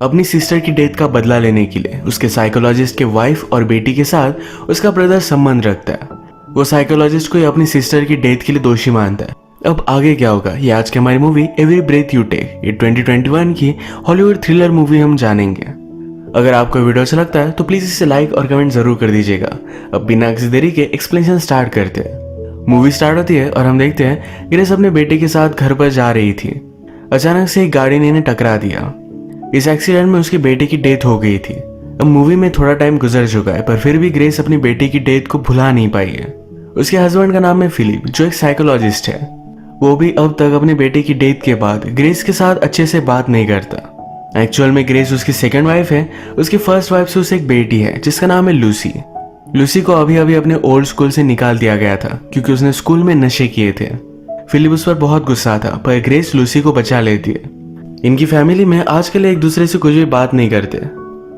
अपनी सिस्टर की डेथ का बदला लेने के लिए उसके साइकोलॉजिस्ट के वाइफ और बेटी के साथ उसका ब्रदर संबंध रखता है। वो साइकोलॉजिस्ट को अपनी सिस्टर की डेथ के लिए दोषी मानता है। अब आगे क्या होगा ये आज की हमारी movie every breath you take, ये 2021 की हॉलीवुड थ्रिलर मूवी हम जानेंगे। अगर आपको वीडियो अच्छा लगता है तो प्लीज इसे लाइक और कमेंट जरूर कर दीजिएगा। अब बिना किसी देरी के एक्सप्लेनेशन स्टार्ट करते हैं। मूवी स्टार्ट होती है और हम देखते हैं ग्रेस अपने बेटे के साथ घर पर जा रही थी। अचानक से एक गाड़ी ने इन्हें टकरा दिया। इस एक्सीडेंट में उसके बेटे की डेथ हो गई थी। अब मूवी में थोड़ा टाइम गुजर चुका है पर फिर भी ग्रेस अपनी बेटी की डेथ को भुला नहीं पाई है। उसके हस्बैंड का नाम है फिलिप, जो एक साइकोलॉजिस्ट है। वो भी अब तक अपने बेटे की डेथ के बाद ग्रेस के साथ अच्छे से बात नहीं करता। एक्चुअल में ग्रेस उसकी सेकंड वाइफ है। उसकी फर्स्ट वाइफ से उसे एक बेटी है जिसका नाम है लूसी। लूसी को अभी अभी अपने ओल्ड स्कूल से निकाल दिया गया था क्योंकि उसने स्कूल में नशे किए थे। फिलिप उस पर बहुत गुस्सा था पर ग्रेस लूसी को बचा लेती है। इनकी फैमिली में आजकल एक दूसरे से कुछ भी बात नहीं करते।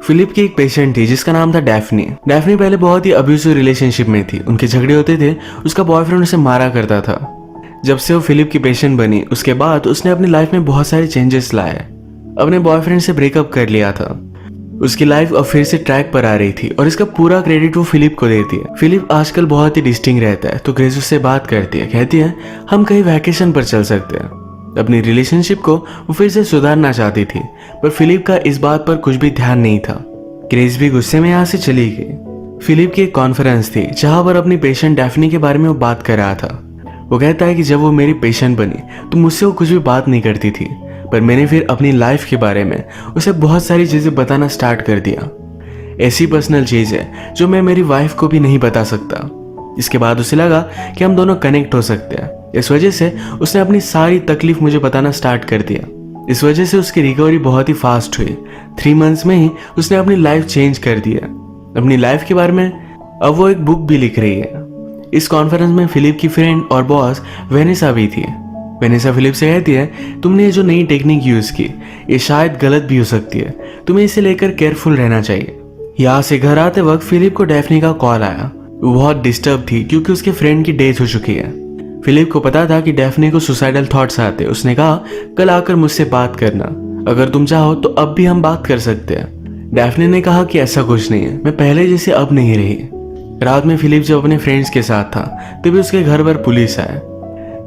फिलिप की एक पेशेंट थी जिसका नाम था डैफ्नी। डैफ्नी पहले बहुत ही अब्यूसिव रिलेशनशिप में थी। उनके झगड़े होते थे। उसका बॉयफ्रेंड उसे मारा करता था। जब से वो फिलिप की पेशेंट बनी उसके बाद उसने अपनी लाइफ में बहुत सारे चेंजेस लाए। अपने बॉयफ्रेंड से ब्रेकअप कर लिया था। उसकी लाइफ अब फिर से ट्रैक पर आ रही थी और इसका पूरा क्रेडिट वो फिलिप को देती है। फिलिप आजकल बहुत ही डिस्टिंग रहता है तो ग्रेस उससे बात करती है, कहती है हम कहीं वैकेशन पर चल सकते हैं। अपनी रिलेशनशिप को वो फिर से सुधारना चाहती थी पर फिलिप का इस बात पर कुछ भी ध्यान नहीं था। ग्रेस भी गुस्से में यहाँ से चली गई। फिलिप की एक कॉन्फ्रेंस थी जहां पर अपनी पेशेंट डैफ्नी के बारे में वो बात कर रहा था। वो कहता है कि जब वो मेरी पेशेंट बनी तो मुझसे वो कुछ भी बात नहीं करती थी पर मैंने फिर अपनी लाइफ के बारे में उसे बहुत सारी चीजें बताना स्टार्ट कर दिया। ऐसी पर्सनल चीज है जो मैं मेरी वाइफ को भी नहीं बता सकता। इसके बाद उसे लगा कि हम दोनों कनेक्ट हो सकते हैं। इस वजह से उसने अपनी सारी तकलीफ मुझे बताना स्टार्ट कर दिया। इस वजह से उसकी रिकवरी बहुत ही फास्ट हुई। 3 मंथ्स में ही उसने अपनी लाइफ चेंज कर दिया। अपनी लाइफ के बारे में अब वो एक बुक भी लिख रही है। इस कॉन्फ्रेंस में फिलिप की फ्रेंड और बॉस वेनेसा भी थी। वेनेसा फिलिप से कहती है तुमने ये जो नई टेक्निक यूज की ये शायद गलत भी हो सकती है। तुम्हें इसे लेकर केयरफुल रहना चाहिए। यहाँ से घर आते वक्त फिलिप को डैफ्नी का कॉल आया। वो बहुत डिस्टर्ब थी क्योंकि उसके फ्रेंड की डेथ हो चुकी है। फिलिप को पता था कि डैफ्नी को सुसाइडल थॉट्स आते। उसने कहा कल आकर मुझसे बात करना। अगर तुम चाहो तो अब भी हम बात कर सकते हैं। डैफ्नी ने कहा कि ऐसा कुछ नहीं है, मैं पहले जैसे अब नहीं रही। रात में फिलिप जब अपने फ्रेंड्स के साथ था तभी उसके घर पर पुलिस आया।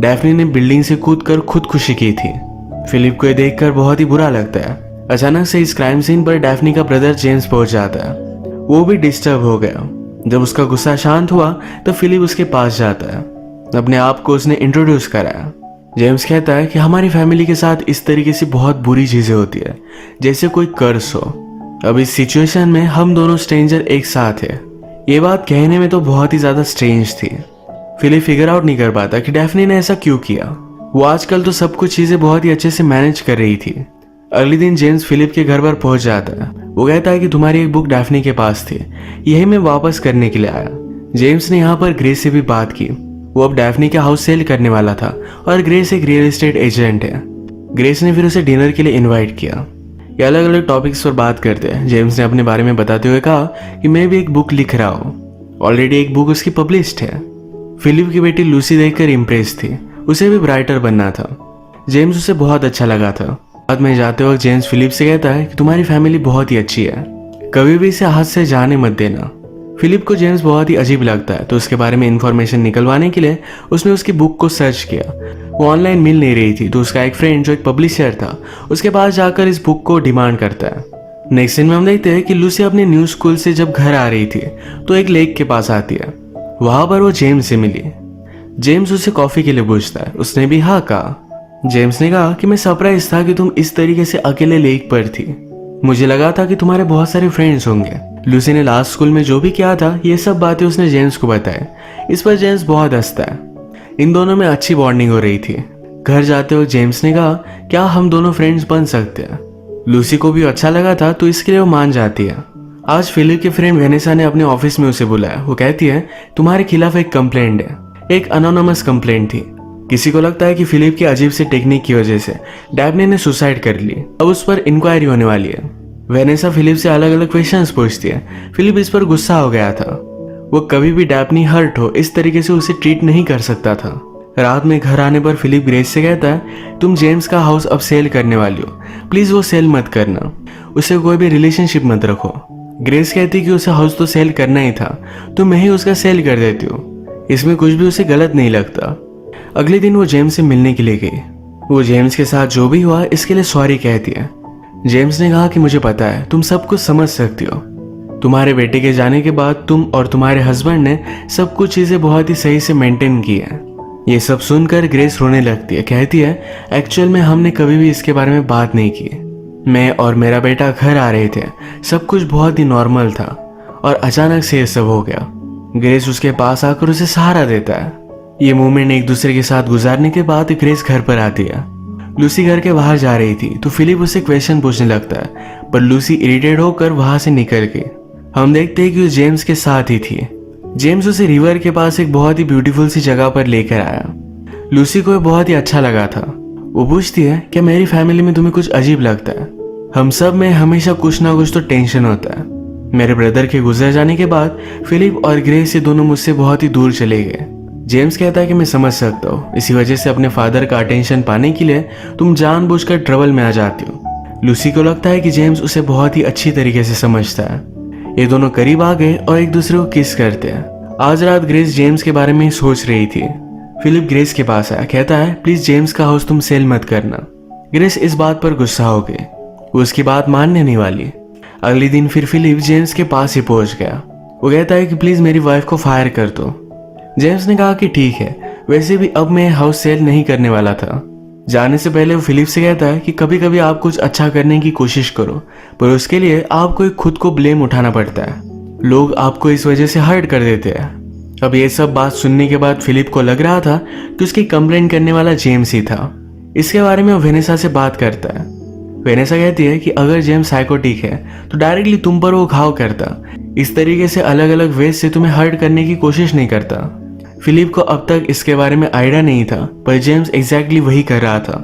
डैफ्नी ने बिल्डिंग से कूदकर खुदकुशी की थी। फिलिप को यह देखकर बहुत ही बुरा लगता है। अचानक से इस क्राइम सीन पर डैफ्नी का ब्रदर जेम्स पहुंच जाता है। वो भी डिस्टर्ब हो गया। जब उसका गुस्सा शांत हुआ तो फिलिप उसके पास जाता है। अपने आप को उसने इंट्रोड्यूस कराया। जेम्स कहता है कि हमारी फैमिली के साथ इस तरीके से बहुत बुरी चीजें होती है जैसे कोई कर्स हो। अब इस सिचुएशन में हम दोनों स्ट्रेंजर एक साथ है। ये बात कहने में तो बहुत ही ज्यादा स्ट्रेंज थी। फिलिप फिगर आउट नहीं कर पाता कि डैफ्नी ने ऐसा क्यों किया। वो आजकल तो सब कुछ चीजें बहुत ही अच्छे से मैनेज कर रही थी। अगले दिन जेम्स फिलिप के घर पर पहुंच जाता है। वो कहता है कि तुम्हारी एक बुक डैफ्नी के पास थी, यही मैं वापस करने के लिए आया। जेम्स ने यहाँ पर ग्रेस से भी बात की। वो अब डैफ्नी का हाउस सेल करने वाला था और ग्रेस एक रियल एस्टेट एजेंट है। ग्रेस ने फिर उसे डिनर के लिए इनवाइट किया। ये अलग अलग टॉपिक्स पर बात करते हैं। जेम्स ने अपने बारे में बताते हुए कहा कि मैं भी एक बुक लिख रहा हूँ। ऑलरेडी एक बुक उसकी पब्लिश्ड है। फिलिप की बेटी लूसी देखकर इम्प्रेस थी। उसे भी राइटर बनना था। जेम्स उसे बहुत अच्छा लगा था। बाद में जाते वक्त जेम्स फिलिप से कहता है कि तुम्हारी फैमिली बहुत ही अच्छी है, कभी भी इसे हाथ से जाने मत देना। फिलिप को जेम्स बहुत ही अजीब लगता है तो उसके बारे में इंफॉर्मेशन निकलवाने के लिए उसने उसकी बुक को सर्च किया। वो ऑनलाइन मिल नहीं रही थी तो उसका एक फ्रेंड जो एक पब्लिशर था उसके पास जाकर इस बुक को डिमांड करता है। नेक्स्ट सीन में हम देखते हैं कि लूसी अपने न्यू स्कूल से जब घर आ रही थी तो एक लेक के पास आती है। वहां पर वो जेम्स से मिली। जेम्स उसे कॉफी के लिए पूछता है। उसने भी हाँ कहा। जेम्स ने कहा कि मैं सरप्राइज था कि तुम इस तरीके से अकेले लेक पर थी। मुझे लगा था कि तुम्हारे बहुत सारे फ्रेंड्स होंगे। लूसी ने लास्ट स्कूल में जो भी किया था ये सब बातें उसने जेम्स को बताई। इस पर जेम्स बहुत हंसता है। इन दोनों में अच्छी बॉन्डिंग हो रही थी। घर जाते हुए जेम्स ने कहा क्या हम दोनों फ्रेंड्स बन सकते हैं। लूसी को भी अच्छा लगा था तो इसके लिए वो मान जाती है। आज फिलिप के फ्रेंड वेनेसा ने अपने ऑफिस में उसे बुलाया। वो कहती है तुम्हारे खिलाफ एक कंप्लेंट है। एक अनोनिमस कंप्लेंट थी। किसी को लगता है कि फिलिप की अजीब सी टेक्निक की वजह से डैफ्नी ने सुसाइड कर ली। अब उस पर इंक्वायरी होने वाली है। वेनेसा फिलिप से अलग अलग क्वेश्चंस पूछती है। फिलिप इस पर गुस्सा हो गया था। वो कभी भी डैफ्नी हर्ट हो इस तरीके से उसे ट्रीट नहीं कर सकता था। रात में घर आने पर फिलिप ग्रेस से कहता है तुम जेम्स का हाउस अब सेल करने वाली हो, प्लीज वो सेल मत करना। उससे कोई भी रिलेशनशिप मत रखो। ग्रेस कहती कि उसे हाउस तो सेल करना ही था, तो मैं ही उसका सेल कर देती हूँ, इसमें कुछ भी उसे गलत नहीं लगता। अगले दिन वो जेम्स से मिलने के लिए गई। वो जेम्स के साथ जो भी हुआ इसके लिए सॉरी कहती है। जेम्स ने कहा कि मुझे पता है तुम सब कुछ समझ सकती हो, तुम्हारे बेटे के जाने के बाद तुम और तुम्हारे हस्बैंड ने सब कुछ चीजें बहुत ही सही से मेंटेन की है। ये सब सुनकर ग्रेस रोने लगती है, कहती है एक्चुअल में हमने कभी भी इसके बारे में बात नहीं की। मैं और मेरा बेटा घर आ रहे थे, सब कुछ बहुत ही नॉर्मल था और अचानक से ये सब हो गया। ग्रेस उसके पास आकर उसे सहारा देता है। ये मोमेंट एक दूसरे के साथ गुजारने के बाद ग्रेस घर पर आती है। लूसी घर के बाहर जा रही थी तो फिलिप उसे क्वेश्चन पूछने लगता है, पर लूसी इरिटेट होकर वहां से निकल गई। हम देखते हैं कि वो जेम्स के साथ ही थी। जेम्स उसे रिवर के पास एक बहुत ही ब्यूटीफुल सी जगह पर लेकर आया। लूसी को बहुत ही अच्छा लगा था। वो पूछती है क्या मेरी फैमिली में तुम्हें कुछ अजीब लगता है? हम सब में हमेशा कुछ ना कुछ तो टेंशन होता है। मेरे ब्रदर के गुजर जाने के बाद फिलिप और ग्रेस ये दोनों मुझसे बहुत ही दूर चले गए। जेम्स कहता है कि मैं समझ सकता हूँ, इसी वजह से अपने फादर का अटेंशन पाने के लिए तुम जानबूझकर ट्रबल में आ जाती हो। लूसी को लगता है कि जेम्स उसे बहुत ही अच्छी तरीके से समझता है। ये दोनों करीब आ गए और एक दूसरे को किस करते हैं। आज रात ग्रेस जेम्स के बारे में ही सोच रही थी। फिलिप ग्रेस के पास आया, कहता है प्लीज जेम्स का हाउस तुम सेल मत करना। ग्रेस इस बात पर गुस्सा हो गई, वो उसकी बात मानने नहीं वाली। अगले दिन फिर फिलिप जेम्स के पास ही पहुंच गया। वो कहता है कि प्लीज मेरी वाइफ को फायर कर दो। जेम्स ने कहा कि ठीक है, वैसे भी अब मैं हाउस सेल नहीं करने वाला था। जाने से पहले वो फिलिप से कहता है कि कभी कभी आप कुछ अच्छा करने की कोशिश करो, पर उसके लिए आपको खुद को ब्लेम उठाना पड़ता है। लोग आपको इस वजह से हर्ट कर देते हैं। अब ये सब बात सुनने के बाद फिलिप को लग रहा था कि उसकी कंप्लेंट करने वाला जेम्स ही था। इसके बारे में वो वेनेसा से बात करता है। वेनेसा कहती है कि अगर जेम्स साइकोटिक है तो डायरेक्टली तुम पर वो घाव करता, इस तरीके से अलग अलग वेज से तुम्हें हर्ट करने की कोशिश नहीं करता। फिलिप को अब तक इसके बारे में आइडिया नहीं था, पर जेम्स एग्जैक्टली वही कर रहा था।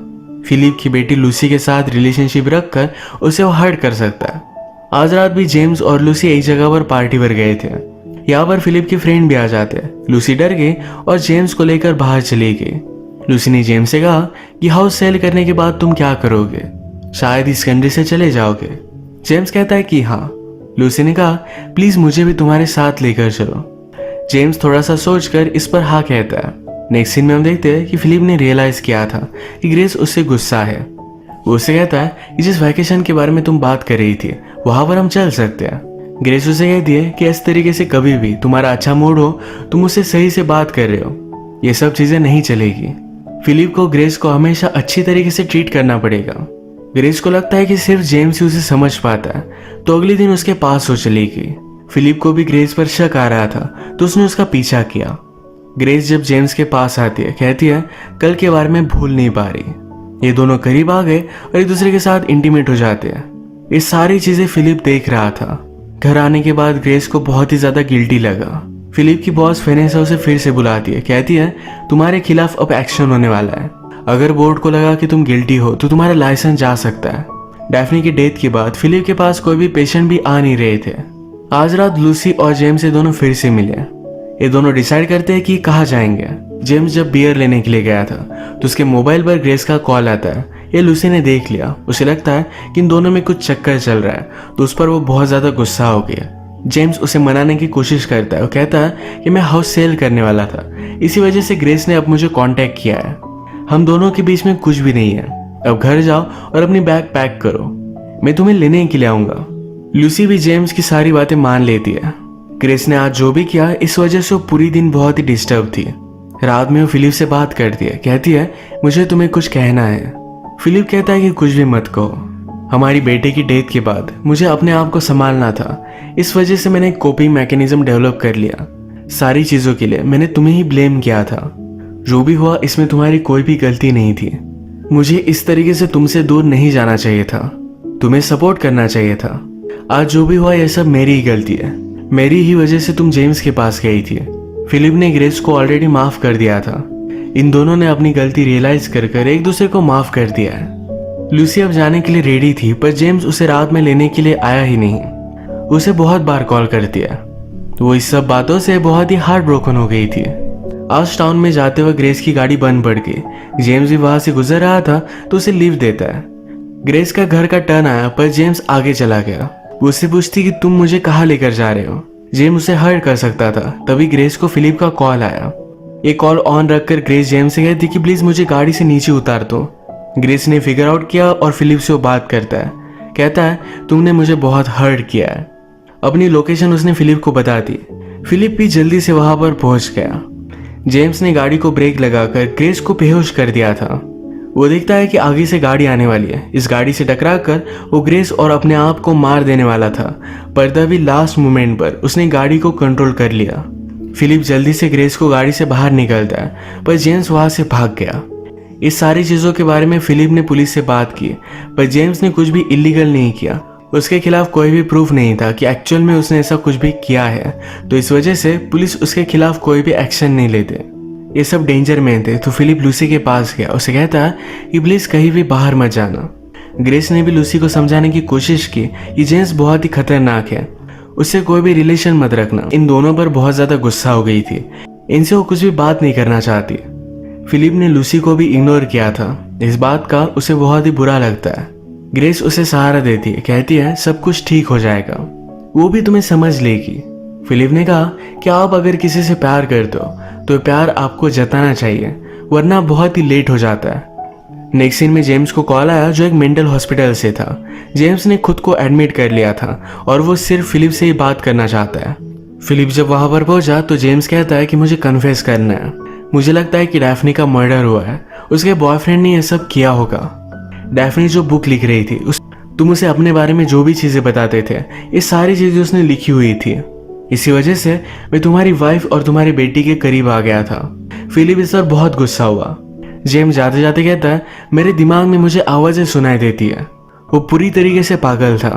फिलिप की बेटी लूसी के साथ रिलेशनशिप रखकर उसे वो हर्ट कर सकता है। आज रात भी जेम्स और लूसी एक जगह पर पार्टी पर गए थे। यहाँ पर फिलिप के फ्रेंड भी आ जाते। लूसी डर गई और जेम्स को लेकर बाहर चली गई। लूसी ने जेम्स से कहा कि हाउस सेल करने के बाद तुम क्या करोगे, शायद इस कंट्री से चले जाओगे। जेम्स कहता है कि हाँ। लूसी ने कहा प्लीज मुझे भी तुम्हारे साथ लेकर चलो। जेम्स थोड़ा सा सोचकर इस पर हाँ कहता है। नेक्स्ट सीन में हम देखते हैं कि फिलिप ने रियलाइज किया था कि ग्रेस उससे गुस्सा है। वो उससे कहता है कि जिस वैकेशन के बारे में तुम बात कर रही थी वहां पर हम चल सकते हैं। ग्रेस उसे कहती है कि इस तरीके से कभी भी तुम्हारा अच्छा मूड हो, तुम उससे सही से बात कर रहे हो, ये सब चीजें नहीं चलेगी। फिलिप को ग्रेस को हमेशा अच्छी तरीके से ट्रीट करना पड़ेगा। ग्रेस को लगता है कि सिर्फ जेम्स ही उसे समझ पाता है, तो अगले दिन उसके पास वो चली गई। फिलिप को भी ग्रेस पर शक आ रहा था, तो उसने उसका पीछा किया। ग्रेस जब जेम्स के पास आती है, कहती है कल के बारे में भूल नहीं पा रही। ये दोनों करीब आ गए और एक दूसरे के साथ इंटीमेट हो जाते हैं। ये सारी चीजें फिलिप देख रहा था। घर आने के बाद ग्रेस को बहुत ही ज्यादा गिल्टी लगा। फिलिप की बॉस वेनेसा उसे फिर से बुलाती है, कहती है तुम्हारे खिलाफ अब एक्शन होने वाला है। अगर बोर्ड को लगा कि तुम गिल्टी हो तो तुम्हारा लाइसेंस जा सकता है। डैफ्नी की डेथ के बाद फिलिप के पास कोई भी पेशेंट भी आ नहीं रहे थे। आज रात लूसी और जेम्स ये दोनों फिर से मिले। ये दोनों डिसाइड करते हैं कि कहाँ जाएंगे। जेम्स जब बियर लेने के लिए गया था तो उसके मोबाइल पर ग्रेस का कॉल आता है। ये लूसी ने देख लिया। उसे लगता है कि इन दोनों में कुछ चक्कर चल रहा है, तो उस पर वो बहुत ज्यादा गुस्सा हो गया। जेम्स उसे मनाने की कोशिश करता है। वो कहता है कि मैं हाउस सेल करने वाला था, इसी वजह से ग्रेस ने अब मुझे कांटेक्ट किया है। हम दोनों के बीच में कुछ भी नहीं है। अब घर जाओ और अपनी बैग पैक करो, मैं तुम्हें लेने के लिए आऊंगा। लूसी भी जेम्स की सारी बातें मान लेती है। ग्रेस ने आज जो भी किया इस वजह से वो पूरी दिन बहुत ही डिस्टर्ब थी। रात में वो फिलिप से बात करती है, कहती है मुझे तुम्हें कुछ कहना है। फिलिप कहता है कि कुछ भी मत कहो, हमारी बेटे की डेथ के बाद मुझे अपने आप को संभालना था, इस वजह से मैंने एक कोपिंग मैकेनिज्म डेवलप कर लिया। सारी चीजों के लिए मैंने तुम्हें ही ब्लेम किया था। जो भी हुआ इसमें तुम्हारी कोई भी गलती नहीं थी। मुझे इस तरीके से तुमसे दूर नहीं जाना चाहिए था, तुम्हें सपोर्ट करना चाहिए था। आज जो भी हुआ यह सब मेरी ही गलती है, मेरी ही वजह से तुम जेम्स के पास गई थी। फिलिप ने ग्रेस को ऑलरेडी माफ कर दिया था। इन दोनों ने अपनी गलती रियलाइज कर एक दूसरे को माफ कर दिया है। लूसी अब जाने के लिए रेडी थी, पर जेम्स उसे रात में लेने के लिए आया ही नहीं। उसे बहुत बार कॉल कर दिया। वो इस सब बातों से बहुत ही हार्ट ब्रोकन हो गई थी। आज टाउन में जाते हुए ग्रेस की गाड़ी बंद पड़ गई। जेम्स भी वहां से गुजर रहा था तो उसे लीव देता है। ग्रेस का घर का टर्न आया पर जेम्स आगे चला गया। वो उससे पूछती कि तुम मुझे कहाँ लेकर जा रहे हो। जेम्स उसे हर्ट कर सकता था। तभी ग्रेस को फिलिप का कॉल आया। ये कॉल ऑन रखकर ग्रेस जेम्स से कहती कि प्लीज मुझे गाड़ी से नीचे उतार दो। ग्रेस ने फिगर आउट किया और फिलिप से वो बात करता है। कहता है तुमने मुझे बहुत हर्ट किया है। अपनी लोकेशन उसने फिलिप को बता दी। फिलिप भी जल्दी से वहां पर पहुंच गया। जेम्स ने गाड़ी को ब्रेक लगाकर ग्रेस को बेहोश कर दिया था। वो देखता है कि आगे से गाड़ी आने वाली है। इस गाड़ी से टकराकर वो ग्रेस और अपने आप को मार देने वाला था, पर तभी लास्ट मोमेंट पर उसने गाड़ी को कंट्रोल कर लिया। फिलिप जल्दी से ग्रेस को गाड़ी से बाहर निकलता है, पर जेम्स वहां से भाग गया। इस सारी चीजों के बारे में फिलिप ने पुलिस से बात की, पर जेम्स ने कुछ भी इलीगल नहीं किया। उसके खिलाफ कोई भी प्रूफ नहीं था कि एक्चुअल में उसने ऐसा कुछ भी किया है, तो इस वजह से पुलिस उसके खिलाफ कोई भी एक्शन नहीं लेते। ये सब डेंजर में थे, तो फिलिप लूसी के पास गया। उसे कहता है कि प्लीज कहीं भी बाहर मत जाना। ग्रेस ने भी लूसी को समझाने की कोशिश की कि जेम्स बहुत ही खतरनाक है, उससे कोई भी रिलेशन मत रखना। इन दोनों पर बहुत ज्यादा गुस्सा हो गई थी, इनसे वो कुछ भी बात नहीं करना चाहती। फिलिप ने लूसी को भी इग्नोर किया था। इस बात का उसे बहुत ही बुरा लगता है। ग्रेस उसे सहारा देती है, कहती है सब कुछ ठीक हो जाएगा, वो भी तुम्हें समझ लेगी। फिलिप ने कहा कि आप अगर किसी से प्यार करते हो तो प्यार आपको जताना चाहिए, वरना बहुत ही लेट हो जाता है। नेक्स्ट सीन में जेम्स को कॉल आया जो एक मेंटल हॉस्पिटल से था। जेम्स ने खुद को एडमिट कर लिया था और वो सिर्फ फिलिप से ही बात करना चाहता है। फिलिप जब वहां पर पहुंचा तो जेम्स कहता है कि मुझे कन्फेस करना है, मुझे लगता है कि डैफ्नी का मर्डर हुआ है, उसके बॉयफ्रेंड ने यह सब किया होगा। डैफ्नी जो बुक लिख रही थी तुम उसे अपने बारे में जो भी चीजें बताते थे, ये सारी चीजें उसने लिखी हुई थी। इसी वजह से मैं तुम्हारी वाइफ और तुम्हारी बेटी के करीब आ गया था। फिलिप इस पर बहुत गुस्सा हुआ। जेम्स जाते जाते कहता है मेरे दिमाग में मुझे आवाजें सुनाई देती है। वो पूरी तरीके से पागल था।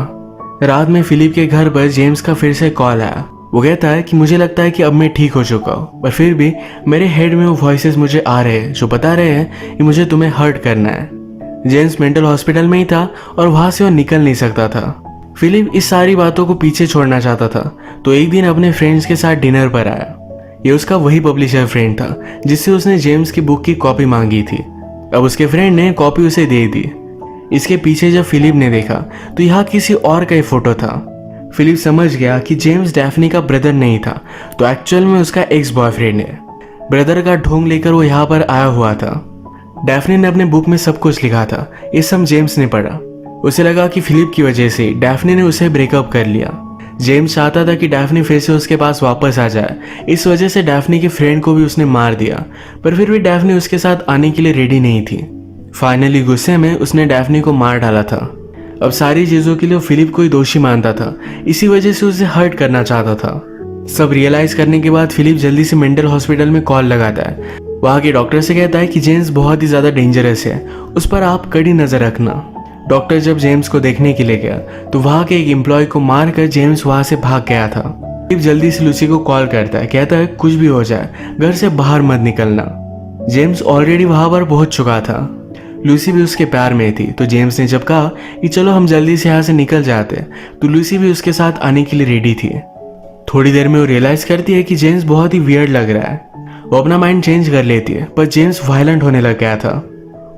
रात में फिलिप के घर पर जेम्स का फिर से कॉल आया। वो कहता है कि मुझे लगता है कि अब मैं ठीक हो चुका हूँ, पर फिर भी मेरे हेड में वो वॉइसेस मुझे आ रहे हैं जो बता रहे हैं कि मुझे तुम्हें हर्ट करना है। जेम्स मेंटल हॉस्पिटल में ही था और वहां से वो निकल नहीं सकता था। फिलिप इस सारी बातों को पीछे छोड़ना चाहता था, तो एक दिन अपने फ्रेंड्स के साथ डिनर पर आया। ये उसका वही पब्लिशर फ्रेंड था जिससे उसने जेम्स की बुक की कॉपी मांगी थी। अब उसके फ्रेंड ने कॉपी उसे दे दी। इसके पीछे जब फिलिप ने देखा तो यहाँ किसी और का ही फोटो था। फिलिप समझ गया कि जेम्स डैफ्नी का ब्रदर नहीं था, तो एक्चुअल में उसका एक्स बॉयफ्रेंड है। ब्रदर का ढोंग लेकर वो यहाँ पर आया हुआ था। डैफ्नी ने अपने बुक में सब कुछ लिखा था, ये सब जेम्स ने पढ़ा। उसे लगा कि फिलिप की वजह से डैफ्नी ने उसे ब्रेकअप कर लिया। जेम्स चाहता था कि डैफ्नी फिर से उसके पास वापस आ जाए, इस वजह से डैफ्नी के फ्रेंड को भी उसने मार दिया, पर फिर भी डैफ्नी उसके साथ आने के लिए रेडी नहीं थी। फाइनली गुस्से में उसने डैफ्नी को मार डाला था। अब सारी चीजों के लिए फिलिप को ही दोषी मानता था, इसी वजह से उसे हर्ट करना चाहता था। सब रियलाइज करने के बाद फिलिप जल्दी से मेंटल हॉस्पिटल में कॉल लगाता है। वहां के डॉक्टर से कहता है कि जेम्स बहुत ही ज्यादा डेंजरस है, उस पर आप कड़ी नजर रखना। डॉक्टर जब जेम्स को देखने के लिए गया तो वहां के एक एम्प्लॉय को मारकर जेम्स वहां से भाग गया था। फिलिप जल्दी से लूसी को कॉल करता है, कहता है कुछ भी हो जाए घर से बाहर मत निकलना। जेम्स ऑलरेडी वहां पर पहुंच चुका था। लूसी भी उसके प्यार में थी, तो जेम्स ने जब कहा कि चलो हम जल्दी से यहाँ से निकल जाते, तो लूसी भी उसके साथ आने के लिए रेडी थी। थोड़ी देर में वो रियलाइज करती है कि जेम्स बहुत ही वियर्ड लग रहा है। वो अपना माइंड चेंज कर लेती है, पर जेम्स वायलेंट होने लग गया था।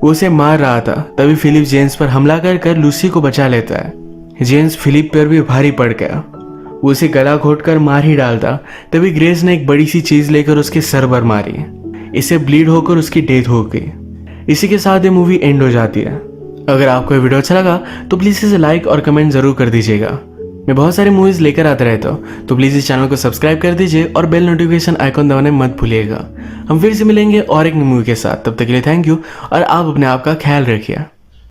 वो उसे मार रहा था, तभी फिलिप जेम्स पर हमला कर लूसी को बचा लेता है। जेम्स फिलिप पर भी भारी पड़ गया। वो उसे गला घोटकर मार ही डालता, तभी ग्रेस ने एक बड़ी सी चीज लेकर उसके सर पर मारी। इससे ब्लीड होकर उसकी डेथ हो गई। इसी के साथ ये मूवी एंड हो जाती है। अगर आपको ये वीडियो अच्छा लगा तो प्लीज इसे लाइक और कमेंट जरूर कर दीजिएगा। मैं बहुत सारी मूवीज लेकर आता रहता हूँ, तो प्लीज इस चैनल को सब्सक्राइब कर दीजिए और बेल नोटिफिकेशन आइकॉन दबाने मत भूलिएगा। हम फिर से मिलेंगे और एक मूवी के साथ, तब तक के लिए थैंक यू और आप अपने आप का ख्याल रखिए।